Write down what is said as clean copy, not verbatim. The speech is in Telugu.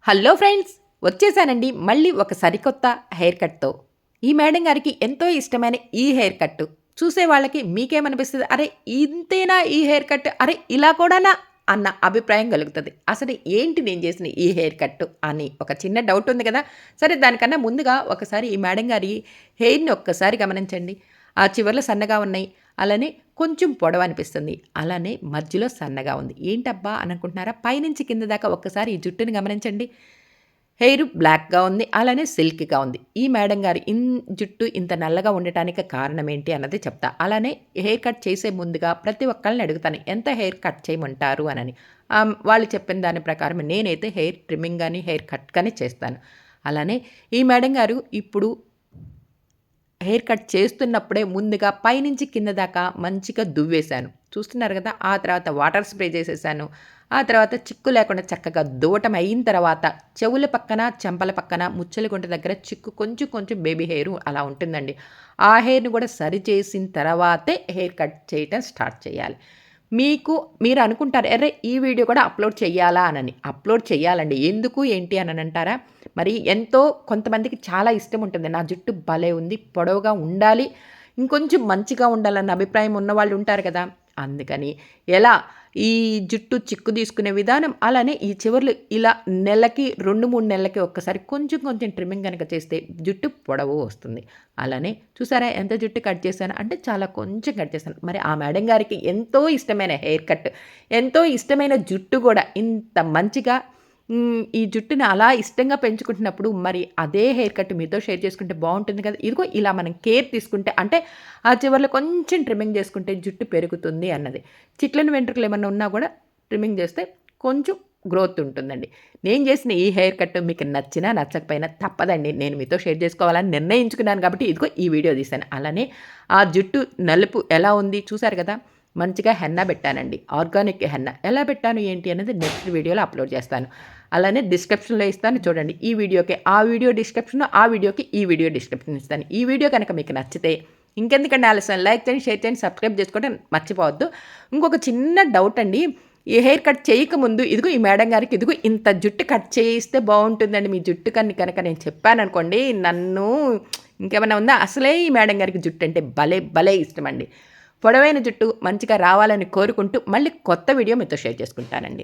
హలో ఫ్రెండ్స్, వచ్చేసానండి మళ్ళీ ఒక సరికొత్త హెయిర్ కట్తో. ఈ మేడం గారికి ఎంతో ఇష్టమైన ఈ హెయిర్ కట్ చూసే వాళ్ళకి మీకేమనిపిస్తుంది? అరే ఇంతేనా ఈ హెయిర్ కట్, అరే ఇలా కూడానా అన్న అభిప్రాయం కలుగుతుంది. అసలు ఏంటి నేను చేసిన ఈ హెయిర్ కట్ అని ఒక చిన్న డౌట్ ఉంది కదా. సరే, దానికన్నా ముందుగా ఒకసారి ఈ మేడం గారి హెయిర్ని ఒక్కసారి గమనించండి. ఆ చివర్లో సన్నగా ఉన్నాయి, అలానే కొంచెం పొడవు అనిపిస్తుంది, అలానే మధ్యలో సన్నగా ఉంది. ఏంటబ్బా అని అనుకుంటున్నారా? పైనుంచి కింద దాకా ఒక్కసారి ఈ జుట్టుని గమనించండి. హెయిర్ బ్లాక్‌గా ఉంది, అలానే సిల్కీగా ఉంది. ఈ మేడం గారి జుట్టు ఇంత నల్లగా ఉండటానికి కారణం ఏంటి అన్నది చెప్తా. అలానే హెయిర్ కట్ చేసే ముందుగా ప్రతి ఒక్కళ్ళని అడుగుతాను, ఎంత హెయిర్ కట్ చేయమంటారు అనని. వాళ్ళు చెప్పిన దాని ప్రకారం నేనైతే హెయిర్ ట్రిమ్మింగ్ గాని, హెయిర్ కట్ గాని చేస్తాను. అలానే ఈ మేడం గారు ఇప్పుడు హెయిర్ కట్ చేస్తున్నప్పుడే ముందుగా పైనుంచి కింద దాకా మంచిగా దువ్వేశాను. చూస్తున్నారు కదా! ఆ తర్వాత వాటర్ స్ప్రే చేసేసాను. ఆ తర్వాత చిక్కు లేకుండా చక్కగా దువ్వటం అయిన తర్వాత చెవుల పక్కన, చెంపల పక్కన, ముచ్చల గుంట దగ్గర చిక్కు కొంచెం కొంచెం బేబీ హెయిర్ అలా ఉంటుందండి. ఆ హెయిర్‌ని కూడా సరిచేసిన తర్వాతే హెయిర్ కట్ చేయటం స్టార్ట్ చేయాలి. మీరు అనుకుంటారు, అర్రే! ఈ వీడియో కూడా అప్‌లోడ్ చేయాలా అనని. అప్‌లోడ్ చేయాలండి. ఎందుకు ఏంటి అని అంటారా? మరి ఎంతో కొంతమందికి చాలా ఇష్టం ఉంటుంది, నా జుట్టు భలే ఉంది, పొడవుగా ఉండాలి, ఇంకొంచెం మంచిగా ఉండాలన్న అభిప్రాయం ఉన్నవాళ్ళు ఉంటారు కదా. అందుకని ఎలా ఈ జుట్టు చిక్కు తీసుకునే విధానం, అలానే ఈ చివర్లు ఇలా నెలకి 2, 3 నెలలకి ఒక్కసారి కొంచెం కొంచెం ట్రిమ్మింగ్ గనక చేస్తే జుట్టు పొడవు వస్తుంది. అలానే చూసారా ఎంత జుట్టు కట్ చేశాను అంటే చాలా కొంచెం కట్ చేశాను. మరి ఆ మేడం గారికి ఎంతో ఇష్టమైన హెయిర్ కట్, ఎంతో ఇష్టమైన జుట్టు కూడా ఇంత మంచిగా ఈ జుట్టుని అలా ఇష్టంగా పెంచుకుంటున్నప్పుడు మరి అదే హెయిర్ కట్ మీతో షేర్ చేసుకుంటే బావుంటుంది కదా. ఇదిగో ఇలా మనం కేర్ తీసుకుంటే, అంటే ఆ చివర్లో కొంచెం ట్రిమ్మింగ్ చేసుకుంటే జుట్టు పెరుగుతుంది అన్నది. చిట్లిన వెంట్రుకలు ఏమన్నా ఉన్నా కూడా ట్రిమ్మింగ్ చేస్తే కొంచెం గ్రోత్ ఉంటుందండి. నేను చేసిన ఈ హెయిర్ కట్ మీకు నచ్చినా నచ్చకపోయినా తప్పదండి, నేను మీతో షేర్ చేసుకోవాలని నిర్ణయించుకున్నాను కాబట్టి ఇదిగో ఈ వీడియో తీశాను. అలానే ఆ జుట్టు నలుపు ఎలా ఉంది చూసారు కదా. మంచిగా హెన్నా పెట్టానండి. ఆర్గానిక్ హెన్నా ఎలా పెట్టాను ఏంటి అనేది నెక్స్ట్ వీడియోలో అప్లోడ్ చేస్తాను. అలానే డిస్క్రిప్షన్‌లో ఇస్తాను చూడండి. ఈ వీడియోకి ఆ వీడియో డిస్క్రిప్షన్, ఆ వీడియోకి ఈ వీడియో డిస్క్రిప్షన్ ఇస్తాను. ఈ వీడియో కనుక మీకు నచ్చితే ఇంకెందుకండి ఆలస్యం, లైక్ చేయండి, షేర్ చేయండి, సబ్స్క్రైబ్ చేసుకోవడం మర్చిపోవద్దు. ఇంకొక చిన్న డౌట్ అండి. ఈ హెయిర్ కట్ చేయకముందు ఇదిగో ఈ మేడం గారికి ఇదిగో ఇంత జుట్టు కట్ చేయిస్తే బావుంటుందండి మీ జుట్టు కనుక నేను చెప్పాననుకోండి, నన్ను ఇంకేమన్నా ఉందా? అసలే ఈ మేడం గారికి జుట్టు అంటే భలే భలే ఇష్టమండి. పొడవైన జుట్టు మంచిగా రావాలని కోరుకుంటూ మళ్ళీ కొత్త వీడియో మీతో షేర్ చేసుకుంటానండి.